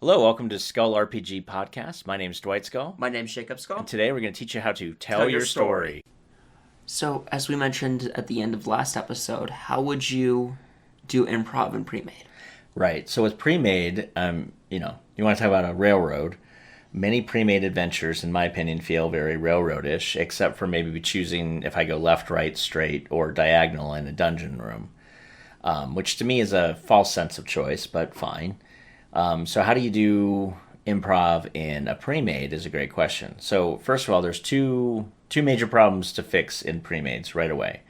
Hello, welcome to Skull RPG Podcast. My name's Dwight Skull. My name's Jacob Skull. And today we're going to teach you how to tell your story. So, as we mentioned at the end of last episode, how would you do improv in Premade? Right. So with Premade, you want to talk about a railroad. Many Premade adventures, in my opinion, feel very railroadish, except for maybe choosing if I go left, right, straight, or diagonal in a dungeon room, which to me is a false sense of choice, but fine. So how do you do improv in a Premade is a great question. So first of all, there's two major problems to fix in Premades right away.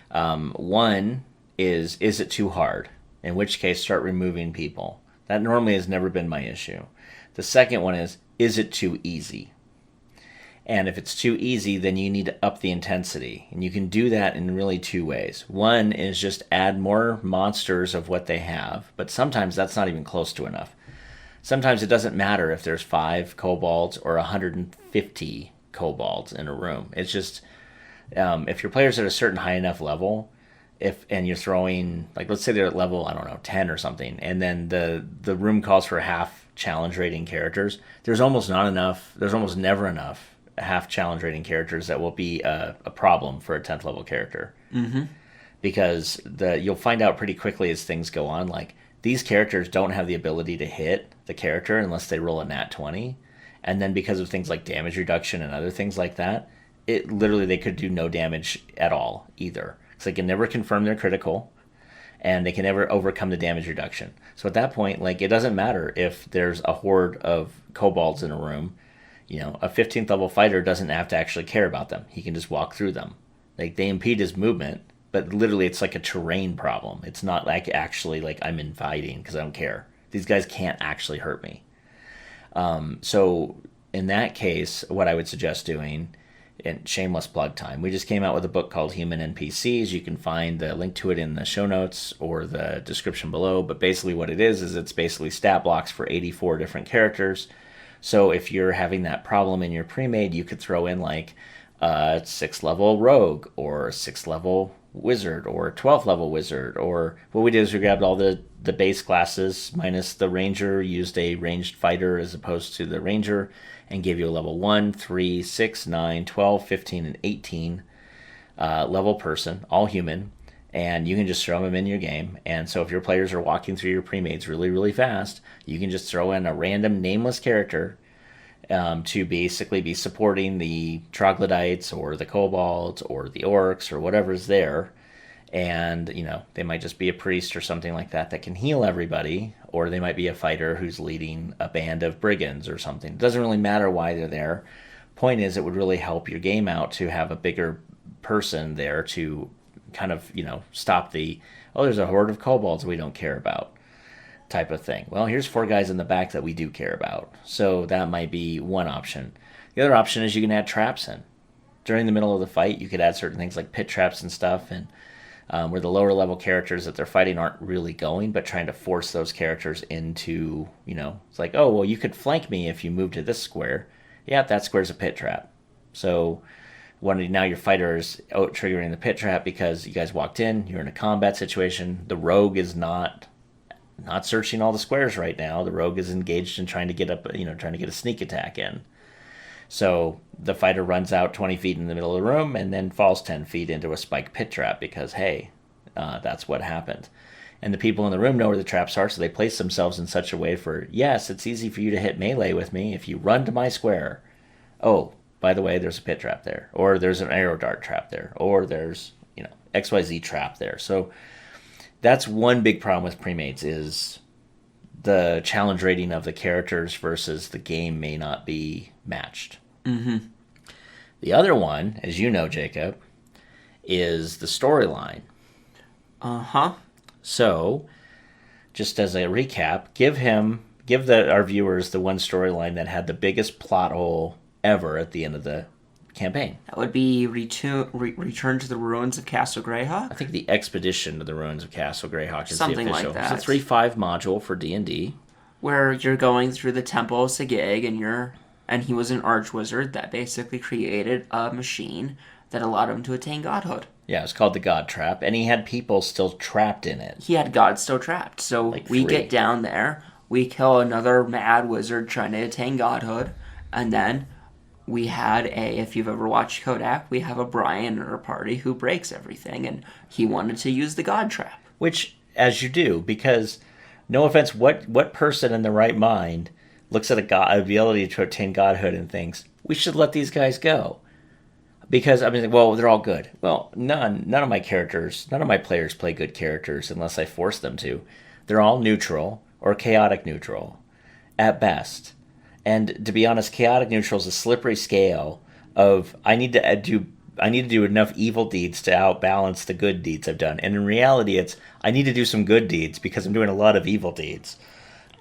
One is it too hard? In which case, start removing people. That normally has never been my issue. The second one is it too easy? And if it's too easy, then you need to up the intensity. And you can do that in really two ways. One is just add more monsters of what they have, but sometimes that's not even close to enough. Sometimes it doesn't matter if there's 5 kobolds or 150 kobolds in a room. It's just, if your player's at a certain high enough level, and you're throwing, like, let's say they're at level, 10 or something, and then the room calls for half challenge rating characters, there's almost never enough half challenge rating characters that will be a problem for a 10th level character. Mm-hmm. Because you'll find out pretty quickly as things go on, like, these characters don't have the ability to hit the character unless they roll a nat 20. And then because of things like damage reduction and other things like that, they could do no damage at all either. So they can never confirm their critical, and they can never overcome the damage reduction. So at that point, like, it doesn't matter if there's a horde of kobolds in a room. A 15th level fighter doesn't have to actually care about them. He can just walk through them. Like, they impede his movement, but literally it's like a terrain problem. It's not like actually like I'm inviting because I don't care. These guys can't actually hurt me. So in that case, what I would suggest doing, and shameless plug time, we just came out with a book called Human NPCs. You can find the link to it in the show notes or the description below. But basically what it is it's basically stat blocks for 84 different characters. So if you're having that problem in your Premade, you could throw in like a 6th level rogue or a 6th level wizard or a 12th level wizard. Or what we did is we grabbed all the base classes minus the ranger, used a ranged fighter as opposed to the ranger, and gave you a level 1, 3, 6, 9, 12, 15, and 18 level person, all human. And you can just throw them in your game. And so if your players are walking through your Premades really, really fast, you can just throw in a random nameless character to basically be supporting the troglodytes or the kobolds or the orcs or whatever's there. And, they might just be a priest or something like that can heal everybody. Or they might be a fighter who's leading a band of brigands or something. It doesn't really matter why they're there. Point is, it would really help your game out to have a bigger person there to kind of, stop there's a horde of kobolds we don't care about type of thing. Well, here's 4 guys in the back that we do care about. So that might be one option. The other option is you can add traps in. During the middle of the fight, you could add certain things like pit traps and stuff, and where the lower level characters that they're fighting aren't really going, but trying to force those characters into, it's like, oh, well, you could flank me if you move to this square. Yeah, that square's a pit trap. So now your fighter is out triggering the pit trap because you guys walked in, you're in a combat situation. The rogue is not searching all the squares right now. The rogue is engaged in trying to get a sneak attack in. So the fighter runs out 20 feet in the middle of the room and then falls 10 feet into a spike pit trap because, hey, that's what happened. And the people in the room know where the traps are, so they place themselves in such a way yes, it's easy for you to hit melee with me if you run to my square. Oh, by the way, there's a pit trap there, or there's an arrow dart trap there, or there's, XYZ trap there. So that's one big problem with Premades is the challenge rating of the characters versus the game may not be matched. Mm-hmm. The other one, as you know, Jacob, is the storyline. Uh-huh. So, just as a recap, give our viewers the one storyline that had the biggest plot hole ever at the end of the campaign. That would be Return to the Ruins of Castle Greyhawk? I think the Expedition to the Ruins of Castle Greyhawk is something the official. Like that. It's a 3.5 module for D&D. Where you're going through the Temple of Sagag and he was an archwizard that basically created a machine that allowed him to attain godhood. Yeah, it's called the God Trap, and he had people still trapped in it. He had gods still trapped. So like we get down there. we kill another mad wizard trying to attain godhood, and then we had if you've ever watched Kodak, we have a Brian in our party who breaks everything, and he wanted to use the god trap. Which, as you do, because, no offense, what person in the right mind looks at a ability to attain godhood and thinks, we should let these guys go? Because, I mean, well, they're all good. Well, none of my players play good characters unless I force them to. They're all neutral or chaotic neutral at best. And to be honest, chaotic neutral is a slippery scale of I need to do enough evil deeds to outbalance the good deeds I've done. And in reality, it's I need to do some good deeds because I'm doing a lot of evil deeds.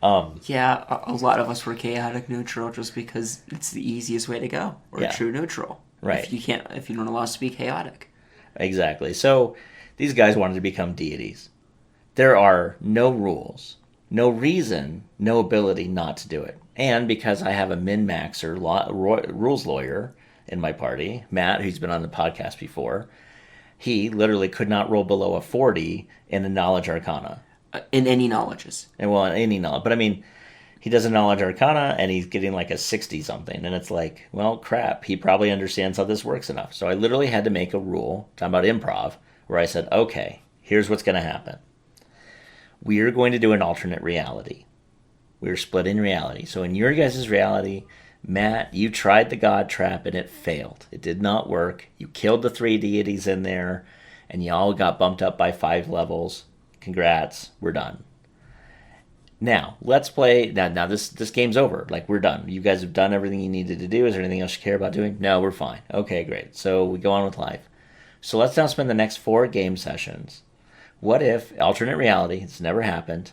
Yeah, a lot of us were chaotic neutral just because it's the easiest way to go, or true neutral. Right. If you don't allow us to be chaotic. Exactly. So these guys wanted to become deities. There are no rules, no reason, no ability not to do it. And because I have a min-maxer rules lawyer in my party, Matt, who's been on the podcast before, he literally could not roll below a 40 in the knowledge arcana. In any knowledges. And well, in any knowledge. But I mean, he does a knowledge arcana and he's getting like a 60 something. And it's like, well, crap, he probably understands how this works enough. So I literally had to make a rule, talking about improv, where I said, okay, here's what's going to happen. We are going to do an alternate reality. We are splitting reality. So in your guys' reality, Matt, you tried the god trap and it failed. It did not work. You killed the 3 deities in there and y'all got bumped up by 5 levels. Congrats, we're done. Now, let's play. Now this game's over. Like, we're done. You guys have done everything you needed to do. Is there anything else you care about doing? No, we're fine. Okay, great. So we go on with life. So let's now spend the next 4 game sessions. What if, alternate reality, it's never happened,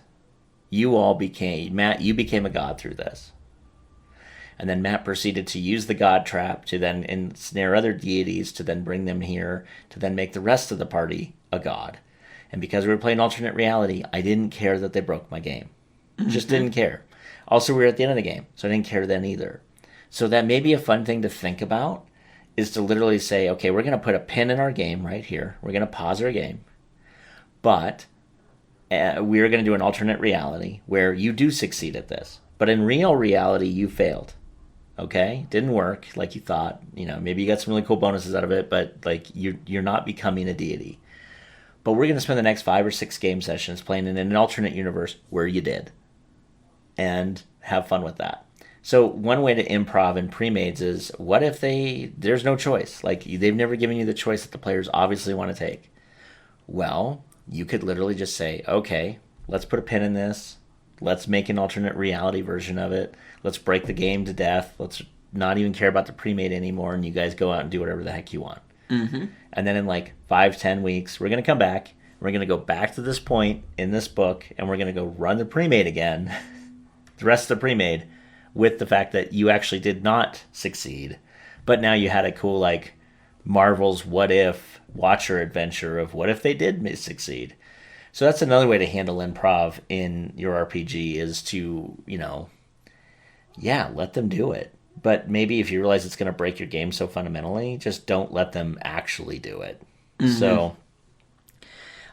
Matt, you became a god through this. And then Matt proceeded to use the god trap to then ensnare other deities, to then bring them here, to then make the rest of the party a god. And because we were playing alternate reality, I didn't care that they broke my game. Just didn't care. Also, we were at the end of the game, so I didn't care then either. So that may be a fun thing to think about, is to literally say, okay, we're going to put a pin in our game right here. We're going to pause our game. But we're going to do an alternate reality where you do succeed at this. But in real reality, you failed. Okay? Didn't work like you thought. Maybe you got some really cool bonuses out of it, but like you're not becoming a deity. But we're going to spend the next 5 or 6 game sessions playing in an alternate universe where you did. And have fun with that. So one way to improv in Premades is, what if there's no choice? Like, they've never given you the choice that the players obviously want to take. Well, you could literally just say, okay, let's put a pin in this. Let's make an alternate reality version of it. Let's break the game to death. Let's not even care about the Premade anymore, and you guys go out and do whatever the heck you want. Mm-hmm. And then in like 5-10 weeks, we're going to come back. We're going to go back to this point in this book, and we're going to go run the Premade again. The rest of the Premade, with the fact that you actually did not succeed, but now you had a cool, like, Marvel's what if Watcher adventure of what if they did succeed. So that's another way to handle improv in your RPG, is to, let them do it. But maybe if you realize it's going to break your game so fundamentally, just don't let them actually do it. Mm-hmm. So,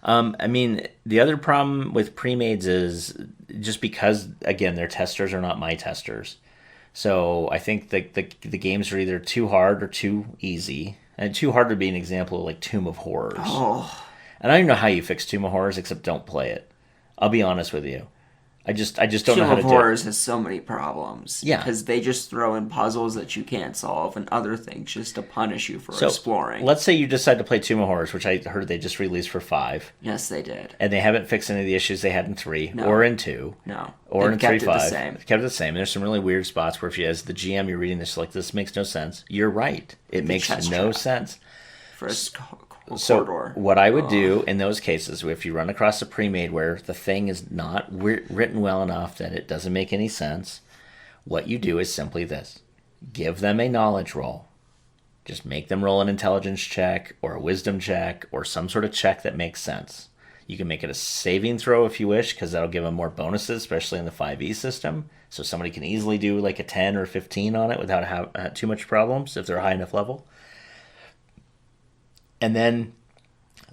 the other problem with Premades is just because, again, their testers are not my testers. So I think the games are either too hard or too easy. And too hard would be an example of like Tomb of Horrors. Oh. And I don't even know how you fix Tomb of Horrors except don't play it. I'll be honest with you. I just don't know how to do it. Tomb of Horrors has so many problems. Yeah. Because they just throw in puzzles that you can't solve and other things just to punish you for exploring. Let's say you decide to play Tomb of Horrors, which I heard they just released for 5. Yes, they did. And they haven't fixed any of the issues they had in 3 or in 2. No. Or in 3.5. They've Kept it the same. And there's some really weird spots where if you, as the GM, you're reading this, like, this makes no sense. You're right. It makes no sense. For a So corridor. What I would do in those cases, if you run across a Premade where the thing is not written well enough that it doesn't make any sense, what you do is simply this. Give them a knowledge roll. Just make them roll an intelligence check or a wisdom check or some sort of check that makes sense. You can make it a saving throw if you wish, because that'll give them more bonuses, especially in the 5e system. So somebody can easily do like a 10 or 15 on it without too much problems if they're a high enough level. And then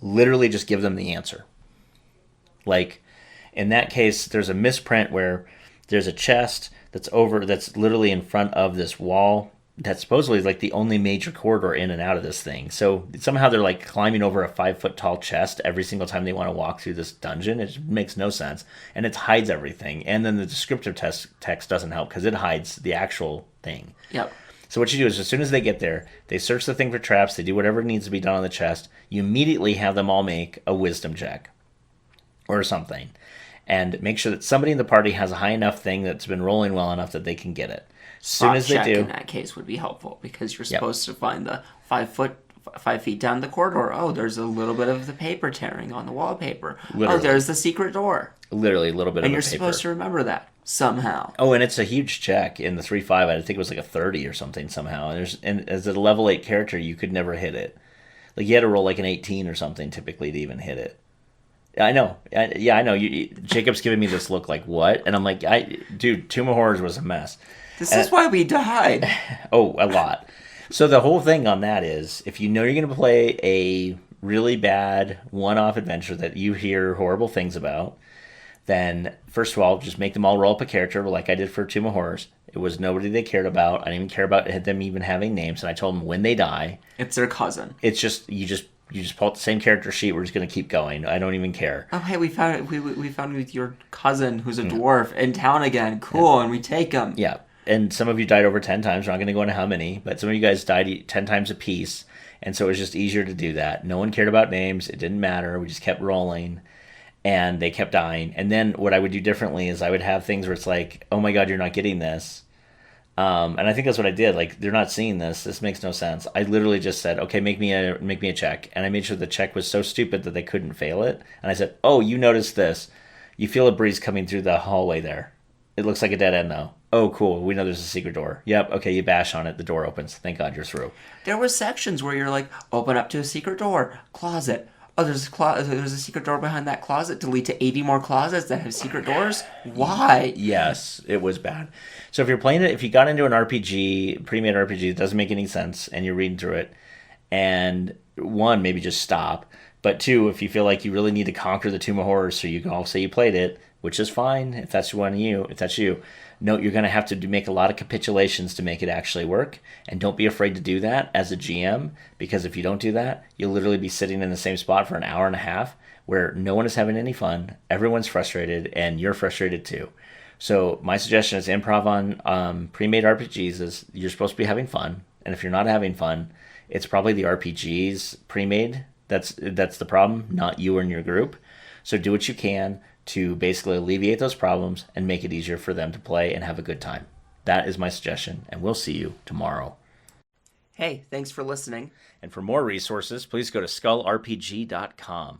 literally just give them the answer. Like, in that case, there's a misprint where there's a chest that's literally in front of this wall that's supposedly like the only major corridor in and out of this thing. So somehow they're like climbing over a 5 foot tall chest every single time they want to walk through this dungeon. It makes no sense, and it hides everything. And then the descriptive text doesn't help because it hides the actual thing. Yep. So what you do is as soon as they get there, they search the thing for traps. They do whatever needs to be done on the chest. You immediately have them all make a wisdom check or something, and make sure that somebody in the party has a high enough thing that's been rolling well enough that they can get it. As soon as they do, in that case would be helpful because you're supposed to find the 5 feet down the corridor. Oh, there's a little bit of the paper tearing on the wallpaper. Literally. Oh, there's the secret door. Literally a little bit And of you're a paper. supposed to remember that somehow. Oh, and it's a huge check in the 3-5. I think it was like a 30 or something somehow. And as a level 8 character, you could never hit it. Like you had to roll like an 18 or something typically to even hit it. I know. I know. Jacob's giving me this look like, what? And I'm like, dude, Tomb of Horrors was a mess. This is why we died. Oh, a lot. So the whole thing on that is, if you know you're going to play a really bad one-off adventure that you hear horrible things about, then first of all, just make them all roll up a character like I did for Tomb of Horrors. It was nobody they cared about. I didn't even care about them even having names, and I told them when they die, it's their cousin. It's just you just pull out the same character sheet. We're just going to keep going. I don't even care. Oh, hey, we found with your cousin who's a dwarf in town again. Cool, and we take him. Yeah. And some of you died over 10 times. We're not going to go into how many, but some of you guys died 10 times apiece. And so it was just easier to do that. No one cared about names. It didn't matter. We just kept rolling. And they kept dying. And then what I would do differently is I would have things where it's like, oh my God, you're not getting this. And I think that's what I did. Like, they're not seeing this. This makes no sense. I literally just said, okay, make me a check. And I made sure the check was so stupid that they couldn't fail it. And I said, oh, you noticed this. You feel a breeze coming through the hallway there. It looks like a dead end, though. Oh, cool. We know there's a secret door. Yep. Okay, you bash on it. The door opens. Thank God you're through. There were sections where you're like, open up to a secret door. Closet. Oh, there's a secret door behind that closet. Delete to 80 more closets that have secret doors. Why? Yes, it was bad. So if you're playing it, if you got into an RPG, pre-made RPG, it doesn't make any sense, and you're reading through it, and one, maybe just stop. But two, if you feel like you really need to conquer the Tomb of Horrors, so you can all say you played it, which is fine if that's you. Note you're going to have to make a lot of capitulations to make it actually work, and don't be afraid to do that as a GM, because if you don't do that, you'll literally be sitting in the same spot for an hour and a half where no one is having any fun, everyone's frustrated, and you're frustrated too. So my suggestion is improv on pre-made RPGs is you're supposed to be having fun, and if you're not having fun, it's probably the RPGs pre-made that's the problem, not you and your group. So do what you can to basically alleviate those problems and make it easier for them to play and have a good time. That is my suggestion, and we'll see you tomorrow. Hey, thanks for listening. And for more resources, please go to skullrpg.com.